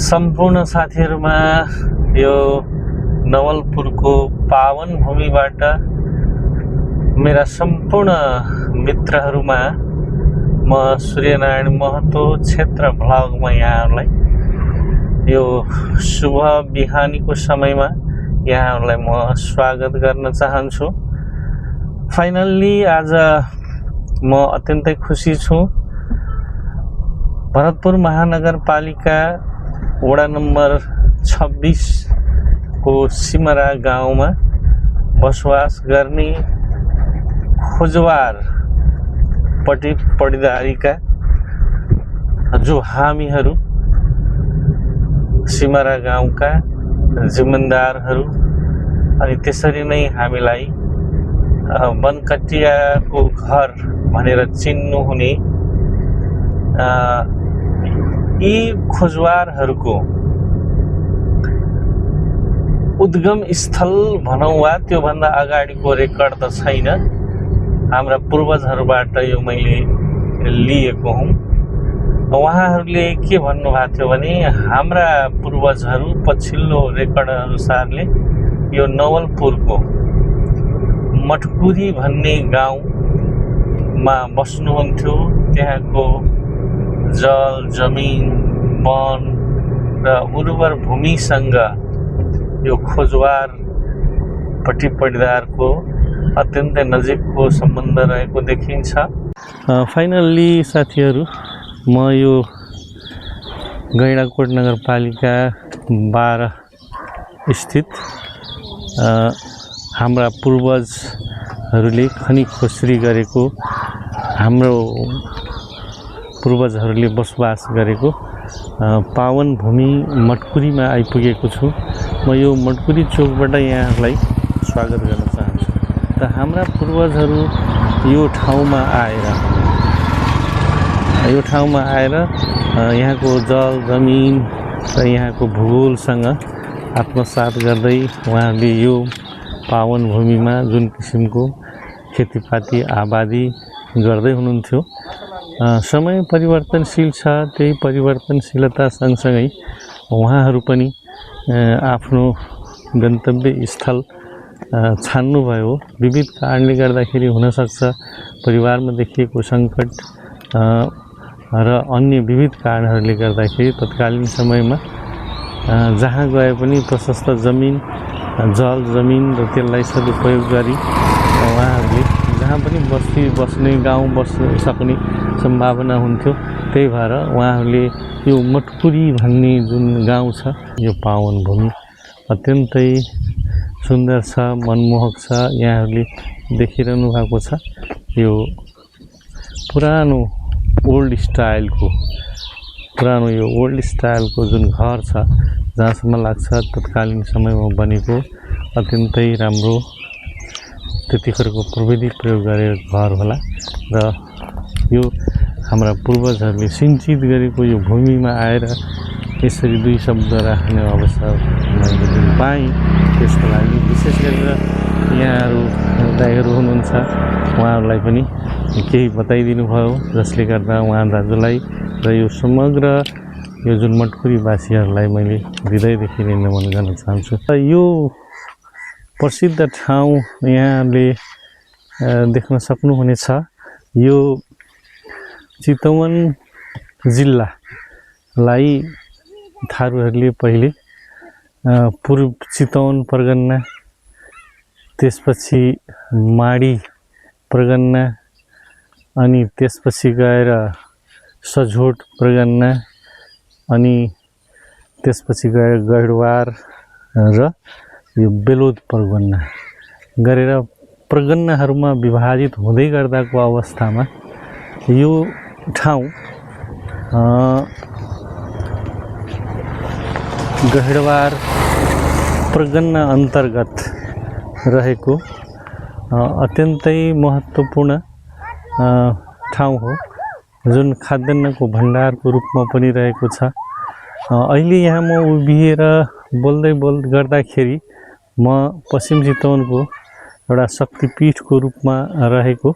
सम्पूर्ण साथीहरुमा यो नवलपुरको पावन भूमिबाट मेरा सम्पूर्ण मित्रहरुमा म सूर्यनारायण महतो क्षेत्र भ्लगमा यहाँहरुलाई यो शुभ बिहानीको समयमा यहाँहरुलाई म स्वागत गर्न चाहन्छु। फाइनल्ली आज म अत्यन्तै खुसी छु। भरतपुर महानगरपालिका वडा नम्बर 26 को सिमरा गाउँमा बसोबास गर्ने खोजवार पट्टी पढिदारीका जो हामीहरू सिमरा गाउँका जिम्मेदारहरू अनि त्यसरी नै हामीलाई बनकटियाको घर भनेर चिन्नु हुने यी खोजवारहरूको उद्गम स्थल भनौं वा त्यो भन्दा अगाडिको रेकर्ड त छैन। हाम्रा पूर्वजहरूबाट यो मैले लिएको हुँ। उहाँहरूले के भन्नुभएको थियो भने हाम्रा पूर्वजहरू पछिल्लो रेकर्ड अनुसारले यो नवलपुरको मटकुरी भन्ने गाउँमा बस्नुहुन्थ्यो। त्यहाँको जल जमिन वन र उर्वर भूमिसँग यो खोजवार पट्टी पढिदारको अत्यन्तै नजिकको सम्बन्ध रहेको देखिन्छ। फाइनल्ली साथीहरू म यो गैंडाकोट नगरपालिका 12 स्थित हाम्रा पूर्वजहरूले खनी खोसरी गरेको हाम्रो पूर्वजहरूले बसोबास गरेको पावन भूमि मटकुरीमा आइपुगेको छु। म यो मटकुरी चोकबाट यहाँहरूलाई स्वागत गर्न चाहन्छु। त हाम्रा पूर्वजहरू यो ठाउँमा आएर यहाँको जल जमिन र यहाँको भूगोलसँग आत्मसात गर्दै उहाँहरूले यो पावन भूमिमा जुन किसिमको खेतीपाती आबादी गर्दै हुनुहुन्थ्यो। समय परिवर्तनशील छ। त्यही परिवर्तनशीलता सँगसँगै उहाँहरू पनि आफ्नो गन्तव्य स्थल छान्नुभयो। विविध कारणले गर्दाखेरि हुनसक्छ परिवारमा देखिएको सङ्कट र अन्य विविध कारणहरूले गर्दाखेरि तत्कालीन समयमा जहाँ गए पनि प्रशस्त जमिन जल जमिन र त्यसलाई सदुपयोग गरी उहाँहरूले जहाँ पनि बस्ने गाउँ बस्न सक्ने सम्भावना हुन्थ्यो। त्यही भएर उहाँहरूले यो मटकुरी भन्ने जुन गाउँ छ यो पावन भूमि अत्यन्तै सुन्दर छ, मनमोहक छ। यहाँहरूले देखिरहनु भएको छ यो पुरानो ओल्ड स्टाइलको जुन घर छ, जहाँसम्म लाग्छ तत्कालीन समयमा बनेको अत्यन्तै राम्रो त्यतिखेरको प्रविधि प्रयोग गरेर घर होला र यो हाम्रा पूर्वजहरूले सिंचित गरेको यो भूमिमा आएर यसरी दुई शब्द राख्ने अवसर मैले जुन पाएँ त्यसको लागि विशेष गरेर यहाँहरू दाइहरू हुनुहुन्छ उहाँहरूलाई पनि केही बताइदिनु भयो, जसले गर्दा उहाँ दाजुलाई र यो समग्र यो जुन मटकुरीवासीहरूलाई मैले हृदयदेखि नै नमन गर्न चाहन्छु। यो प्रसिद्ध ठाउँ यहाँले देख्न सक्नुहुनेछ। यो चितवन जिल्लालाई थारूहरूले पहिले पूर्व चितवन परगना, त्यसपछि माडी परगना, अनि त्यसपछि गएर सझोट परगना, अनि त्यसपछि गएर गढवार र यो बेलोद परगना गरेर परगनाहरूमा विभाजित हुँदै गर्दाको अवस्थामा यो ठाउँ गढवार परगना अन्तर्गत रहेको अत्यन्तै महत्त्वपूर्ण ठाउँ हो, जुन खाद्यान्नको भण्डारको रूपमा पनि रहेको छ। अहिले यहाँ म उभिएर बोल्दै गर्दाखेरि म पश्चिम चितवनको एउटा शक्तिपीठको रूपमा रहेको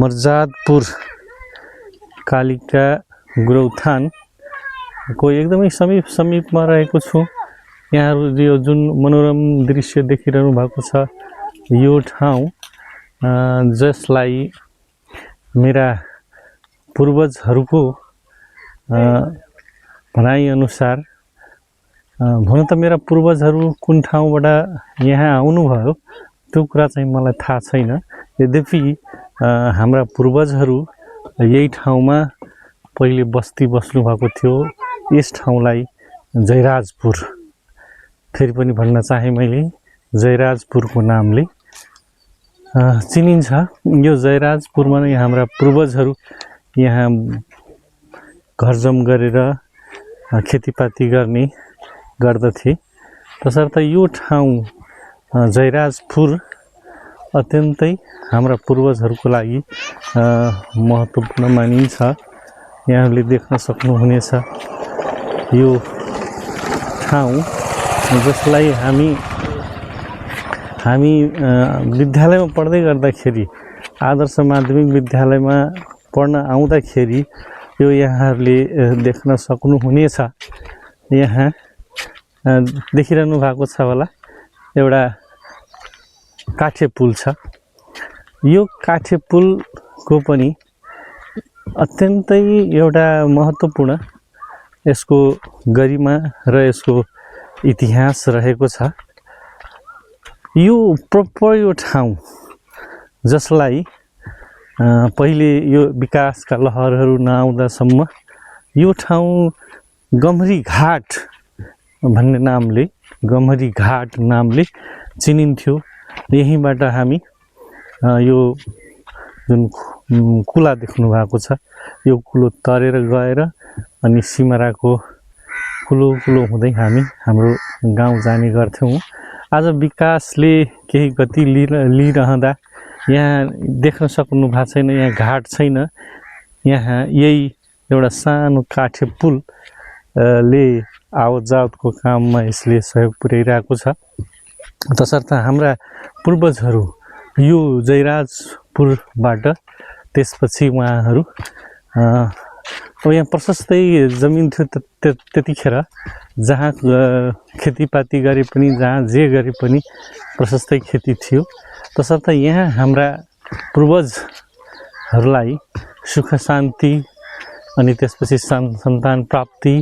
मर्जादपुर कालिका गुरौथान को एकदमै समीपमा रहेको छु। यहाँहरू यो जुन मनोरम दृश्य देखिरहनु भएको छ यो ठाउँ जसलाई मेरा पूर्वजहरूको भनाइअनुसार भनौँ त मेरा पूर्वजहरू कुन ठाउँबाट यहाँ आउनुभयो त्यो कुरा चाहिँ मलाई थाहा छैन। यद्यपि हाम्रा पूर्वजहरू यही ठाउँमा पहिले बस्ती बस्नु भएको थियो। यस ठाउँलाई जयराजपुर फेरि पनि भन्न चाहे मैले जयराजपुरको नामले चिनिन्छ। यो जयराजपुरमा नै हाम्रा पूर्वजहरू यहाँ घरजम गरेर खेतीपाती गर्ने गर्दथे। तसर्थ यो ठाउँ जयराजपुर अत्यन्तै हाम्रा पूर्वजहरूको लागि महत्त्वपूर्ण मानिन्छ। यहाँहरूले देख्न सक्नुहुनेछ यो ठाउँ जसलाई हामी विद्यालयमा पढ्दै गर्दाखेरि आदर्श माध्यमिक विद्यालयमा पढ्न आउँदाखेरि यो यहाँहरूले देख्न सक्नुहुनेछ। यहाँ देखिरहनु भएको छ होला एउटा काठे पुल छ। यो काठे पुलको पनि अत्यन्तै एउटा महत्त्वपूर्ण यसको गरिमा र यसको इतिहास रहेको छ। यो प्रपर यो ठाउँ जसलाई पहिले यो विकासका लहरहरू नआउँदासम्म यो ठाउँ गम्हरी घाट नामले चिनिन्थ्यो। यहीँबाट हामी यो जुन कुला देख्नु भएको छ यो कुलो तरेर गएर अनि सिमराको कुलो हुँदै हामी हाम्रो गाउँ जाने गर्थ्यौँ। आज विकासले केही गति लिइरहँदा यहाँ देख्न सक्नु भएको छैन, यहाँ घाट छैन। यहाँ यही एउटा सानो काठे पुल ले आवत जावतको काममा यसले सहयोग पुर्याइरहेको छ। तसर्थ हाम्रा पूर्वजहरू यो जयराजपुरबाट त्यसपछि उहाँहरू अब यहाँ प्रशस्तै जमिन थियो त्यतिखेर जहाँ खेतीपाती गरे पनि जहाँ जे गरे पनि प्रशस्तै खेती थियो। तसर्थ यहाँ हाम्रा पूर्वजहरूलाई सुख शान्ति अनि त्यसपछि सन्तान प्राप्ति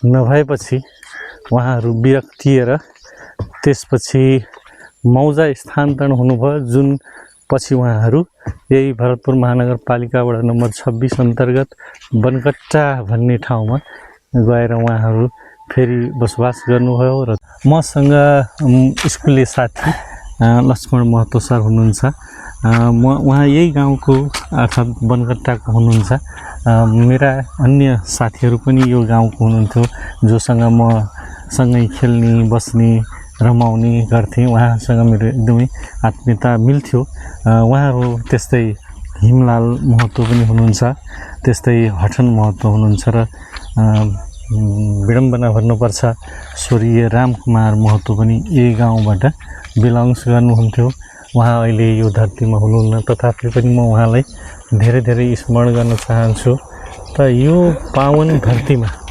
नभएपछि उहाँहरू विरक्तिएर त्यसपछि मौजा स्थानान्तरण हुनुभयो, जुन पछि उहाँहरू यही भरतपुर महानगरपालिका वडा नम्बर 26 अन्तर्गत बनकट्टा भन्ने ठाउँमा गएर उहाँहरू फेरि बसोबास गर्नुभयो। र मसँग स्कुले साथी लक्ष्मण महतो सर हुनुहुन्छ। उहाँ यही गाउँको अर्थात् बनकट्टाको हुनुहुन्छ। मेरा अन्य साथीहरू पनि यो गाउँको हुनुहुन्थ्यो जोसँग म सँगै खेल्ने बस्ने रमाउने गर्थेँ। उहाँसँग मेरो एकदमै आत्मीयता मिल्थ्यो। उहाँहरू त्यस्तै हिमलाल महतो पनि हुनुहुन्छ, त्यस्तै हठन महतो हुनुहुन्छ र विडम्बना भन्नुपर्छ स्वर्गीय रामकुमार महतो पनि यही गाउँबाट बिलोङ्स गर्नुहुन्थ्यो। उहाँ अहिले यो धरतीमा हुनुहुन्न, तथापि पनि म उहाँलाई धेरै धेरै स्मरण गर्न चाहन्छु। त यो पावन धरतीमा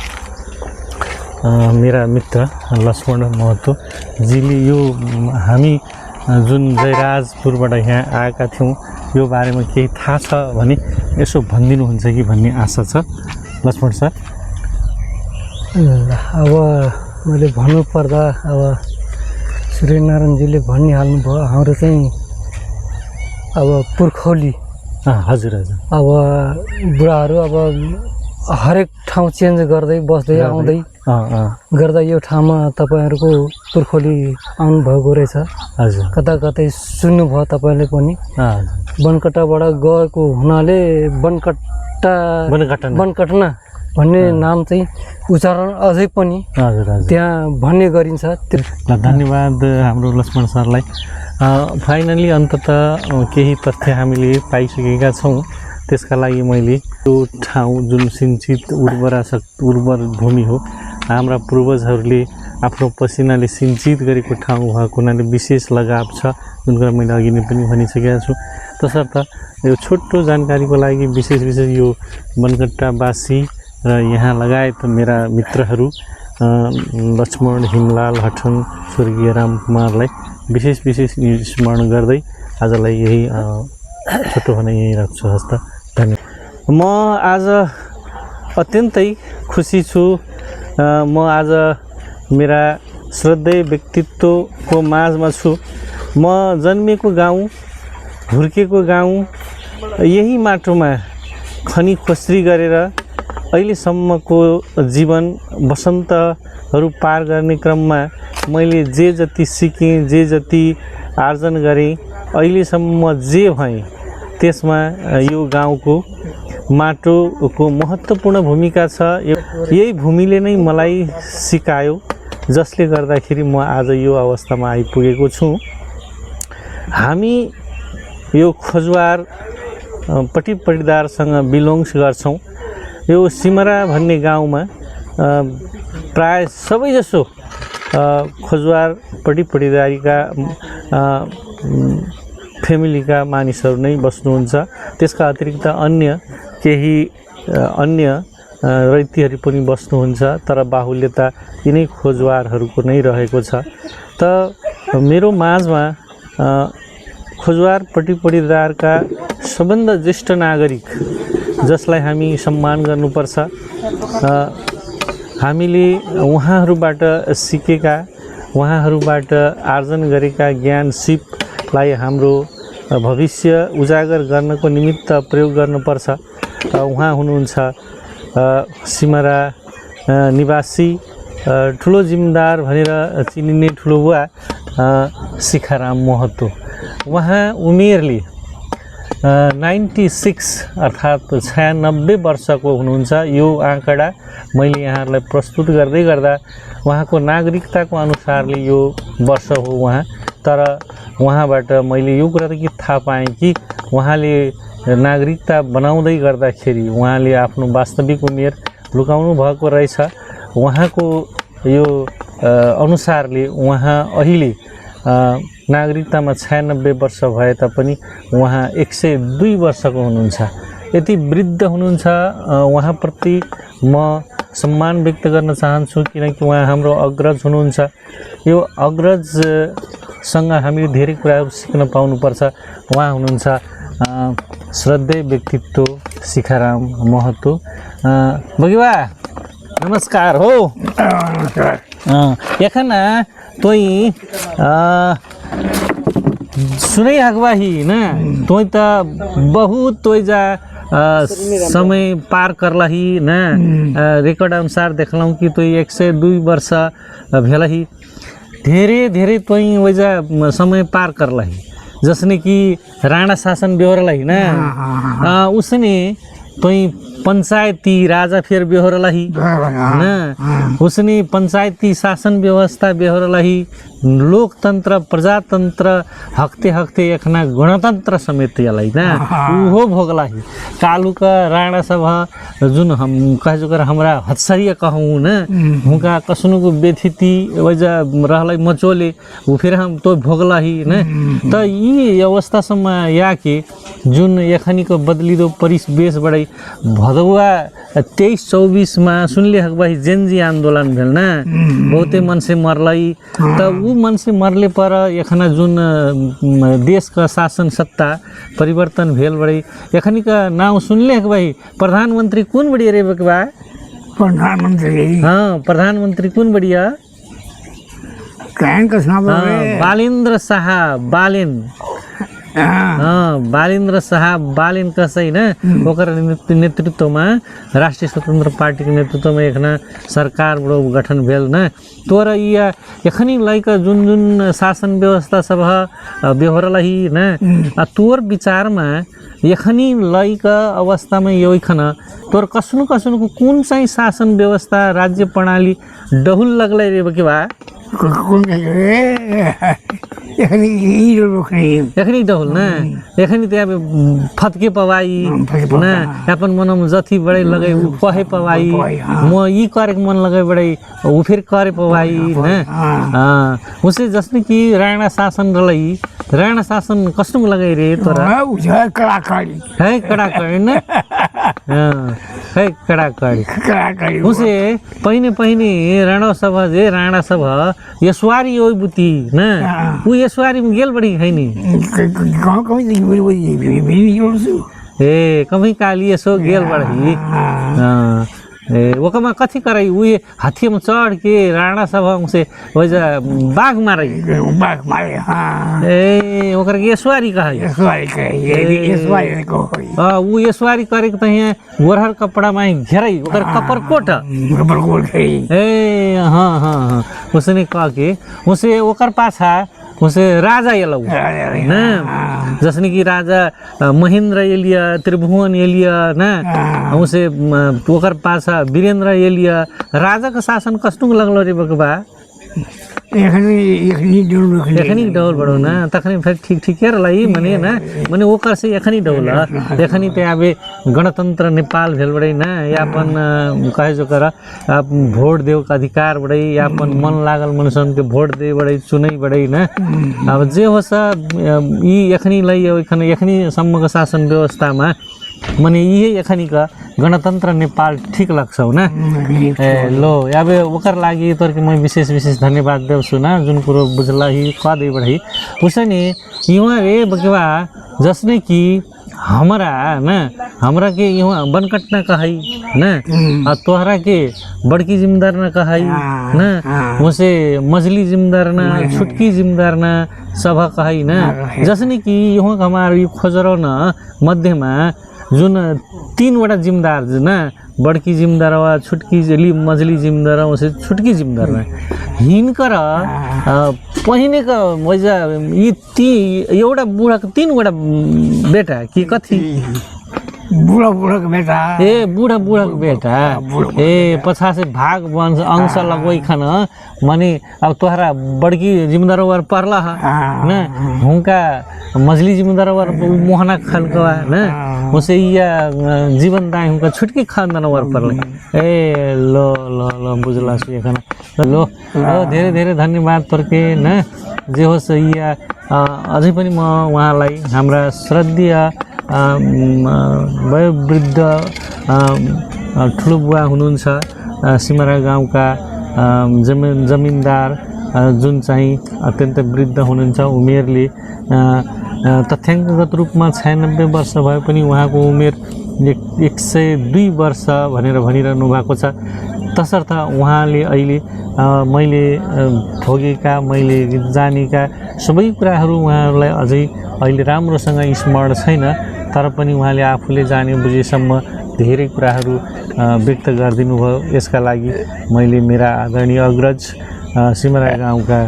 मेरा मित्र लक्ष्मण महतो जीले यो हामी जुन जयराजपुरबाट यहाँ आएका थियौँ यो बारेमा केही थाहा छ भने यसो भनिदिनुहुन्छ कि भन्ने आशा छ। लक्ष्मण सर, अब मैले भन्नुपर्दा अब सूर्यनारायणजीले भनिहाल्नुभयो। हाम्रो चाहिँ अब पुर्खौली हजुर हजुर अब बुढाहरू अब हरेक ठाउँ चेन्ज गर्दै बस्दै आउँदै गर्दा यो ठाउँमा तपाईँहरूको पुर्खौली आउनुभएको रहेछ। हजुर कता कतै सुन्नुभयो तपाईँले पनि। बनकट्टाबाट गएको हुनाले बनकट्ना भन्ने नाम चाहिँ उच्चारण अझै पनि त्यहाँ भन्ने गरिन्छ। धन्यवाद हाम्रो लक्ष्मण सरलाई। फाइनली अन्ततः केही तथ्य हामीले पाइसकेका छौँ। त्यसका लागि मैले यो ठाउँ जुन सिंचित उर्वर भूमि हो, हाम्रा पूर्वजहरूले आफ्नो पसिनाले सिंचित गरेको ठाउँ भएको हुनाले विशेष लगाव छ, जुन कुरा मैले अघि नै पनि भनिसकेका छु। तसर्थ यो छोटो जानकारीको लागि विशेष यो बनकट्टावासी र यहाँ लगायत मेरा मित्रहरू लक्ष्मण हिमलाल हठन स्वर्गीय रामकुमारलाई विशेष स्मरण गर्दै आजलाई यही छोटो भने यही राख्छु। हस्त धन्यवाद। म आज अत्यन्तै खुसी छु। म आज मेरा श्रद्धेय व्यक्तित्वको माझमा छु। म जन्मेको गाउँ, हुर्केको गाउँ, यही माटोमा खनी खोस्री गरेर अहिलेसम्मको जीवन वसन्तहरू पार गर्ने क्रममा मैले जे जति सिकेँ, जे जति आर्जन गरेँ, अहिलेसम्म जे भएँ त्यसमा यो गाउँको माटोको महत्त्वपूर्ण भूमिका छ। यही भूमिले नै मलाई सिकायो, जसले गर्दाखेरि म आज यो अवस्थामा आइपुगेको छु। हामी यो खोजवार पटिपटिदारसँग बिलोङ्स गर्छौँ। यो सिमरा भन्ने गाउँमा प्राय सबैजसो खोजवार पटिपटिदारीका फ्यामिलीका मानिसहरू नै बस्नुहुन्छ। त्यसका अतिरिक्त अन्य केही अन्य रैतीहरू पनि बस्नुहुन्छ, तर बाहुल्यता यिनै खोजवारहरूको नै रहेको छ। त मेरो माझमा खोजवार पटिपटिदारका सबभन्दा ज्येष्ठ नागरिक जसलाई हामी सम्मान गर्नुपर्छ, हामीले उहाँहरूबाट सिकेका, उहाँहरूबाट आर्जन गरेका ज्ञान सिपलाई हाम्रो भविष्य उजागर गर्नको निमित्त प्रयोग गर्नुपर्छ। उहाँ हुनुहुन्छ सिमरा निवासी ठुलो जिम्मेदार भनेर चिनिने ठुलो बुवा शिखाराम महतो। उहाँ उमेरले 96 अर्थात् 96 वर्षको हुनुहुन्छ। यो आँकडा मैले यहाँहरूलाई प्रस्तुत गर्दै गर्दा उहाँको नागरिकताको अनुसारले यो वर्ष हो उहाँ, तर उहाँबाट मैले यो कुरा त के थाहा पाएँ कि उहाँले नागरिकता बनाउँदै गर्दाखेरि उहाँले आफ्नो वास्तविक उमेर लुकाउनु भएको रहेछ। उहाँको यो अनुसारले उहाँ अहिले नागरिकतामा 96 वर्ष भए तापनि उहाँ 102 वर्षको हुनुहुन्छ। यति वृद्ध हुनुहुन्छ। उहाँप्रति म सम्मान व्यक्त गर्न चाहन्छु, किनकि उहाँ हाम्रो अग्रज हुनुहुन्छ। यो अग्रजसँग हामीले धेरै कुराहरू सिक्न पाउनुपर्छ। उहाँ हुनुहुन्छ श्रद्धेय व्यक्तित्व शिखाराम महतो। बगिवा नमस्कार हो। एखना तोई सुनै हकवाही न तोई त बहुत तोई जा समय पार करलही न। रेकर्ड अनुसार देखलौं कि तोई 102 वर्ष भेलही। धेरै तोई वैजा समय पार करलही, जसने कि राणा शासन बेहोरलही न। उसने तोई पंचायती राजा फिर बेहोरलही न। उसने पंचायती शासन व्यवस्था बेहोरलही, लोकतंत्र प्रजातंत्र हकते एखना गणतंत्र समेत यलाई न उहो भोगलही। कालू का राणा सभा जुन हम कहजुकर हमरा हत्सरिया कहूँ न, हुका कसनुको व्यथिति वैजा रहलै मचोले उ फिर हम तो भोगलही न। त यी अवस्थासम्म याके जुन एखनीको बदलिदो परिवेश बढै भदौआ 23-24 मा सुनले हकबाही जेनजी आन्दोलन भेल न। बहुते मान्छे मरलै। त ऊ मान्छे मरले पर एखना जुन देश का शासन सत्ता परिवर्तन भेल बढै एखनीका नाम सुनले हकबाही प्रधानमंत्री कौन बढ़िया रे बकबा? प्रधानमंत्री कौन बढ़िया? बालेन्द्र शाह बालेन। बालेन्द्र शाह बालेन कसै न। ओकर नेतृत्वमा राष्ट्रिय स्वतन्त्र पार्टी के नेतृत्वमा एखना सरकार बडो गठन भेल न। तोर या एखनी लैका जुन शासन व्यवस्था सब बेहोरलही न। तोर विचारमा एखनी लैका अवस्थामा यो खना तोर कसनुको कुन चाहिँ शासन व्यवस्था राज्य प्रणाली डहुल लगलै रे के बा? एखनी डहुल न। एखनी त्यहाँ फतके पवाई न। अपन मनम जति बडै लगै उ कहे पवाई। म यी करे मन लगै बडै उ फिर करे पवाई न। उसे जसने कि राणा शासन रलै। राणा शासन कसनु लगै रे तोरा? है कडाकडी न। खै कडाकडी उसे पहिने राणा सभा जे राणा सभा यसवारी ओइ बुती न उ यसवारी में गेल बड़ी खैनी ए कमी काली यसो गेल बड़ी ए ओकमा कथी करई उए हाथी में चढ़ के राणा सभा से वैसा बाघ मारे ए ओकर यसवारी कहै उ यसवारी करे के तहिया गोरहर कपड़ा में घेरई ओकर कपरकोट ए हां उसने कह के उसे ओकर पाछा उसे राजा एलौ न जसने कि राजा महेंद्र एलिया त्रिभुवन एलिया न उसे ओकर पाछा वीरेंद्र एलिया राजा का शासन कस्तुंग लगलो रे बकबा एखनी डौल बड़ो ना तखनी फिर ठीक रहलाई मने ना मने ओकर से एखनी डौल एखनी ते आबे गणतंत्र नेपाल भेल बड़े ना यापन कहे जो कर आप वोट देव का अधिकार बड़े यापन मन लागल मनुष्यन के वोट दे बड़े चुनई बड़े ना अब जे हो सा ई एखनी लई एखनी सम्म का शासन व्यवस्था में मने ये एखनी का गणतंत्र नेपाल ठीक लाग्छौ ना ए लो याबे ओकर लागि तोर के मैं विशेष धन्यवाद देवछु ना जुन कुरो बुझला ही खा दे बढी उसने युवा रे बकवा जसने कि हमरा के युवा बनकट ना कहई ना आ तोहरा के बड़की जिम्मेदार ना कहई ना उसे मजली जिम्मेदार ना छुटकी जिम्मेदार ना सभा कहई ना जसने कि युवा हमारी खोजरो ना मध्य में जुन 3 वटा जिम्मेदार ना बड़की जिम्मेदार वा छुटकी जली मजली जिम्मेदार उसे छुटकी जिम्मेदार हिनकर पहिने का मजा एउटा बुढा 3 वटा बेटा कि कथी बुढ़ा के बेटा ए बुढ़ा के बेटा ए पछा से भाग वंश अंश लगोई खन माने अब तोहरा बड़की जिम्मेदार वर परला ना हुनका मजली जिम्मेदार वर मोहना खलकवा ना उसे या जीवन दाय हुनका छुटकी खानदान वर परले ए लो बुझला छु खन लो धेरै धन्यवाद तोरके ना जे हो सही अझै पनि म उहाँलाई हाम्रा श्रद्धेय वयोवृद्ध ठुलो बुवा हुनुहुन्छ सिमरा गाउँका जमिनदार जुन चाहिँ अत्यन्त वृद्ध हुनुहुन्छ उमेरले तथ्याङ्कगत रूपमा 96 वर्ष भए पनि उहाँको उमेर 102 वर्ष भनेर भनिरहनु भएको छ तसर्थ उहाँले अहिले मैले भोगेका मैले जानेका सबै कुराहरू उहाँहरूलाई अझै अहिले राम्रोसँग स्मरण छैन तर पनि उहाँले आफूले जाने बुझेसम्म धेरै कुराहरू व्यक्त गरिदिनु भयो यसका लागि मैले मेरा आदरणीय अग्रज सिमरा गाउँका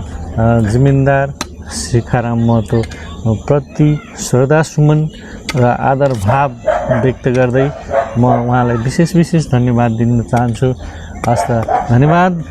जिम्मेदार शिखाराम महतो प्रति श्रद्धासुमन र आदर भाव व्यक्त गर्दै म उहाँलाई विशेष धन्यवाद दिन चाहन्छु हस्त धन्यवाद।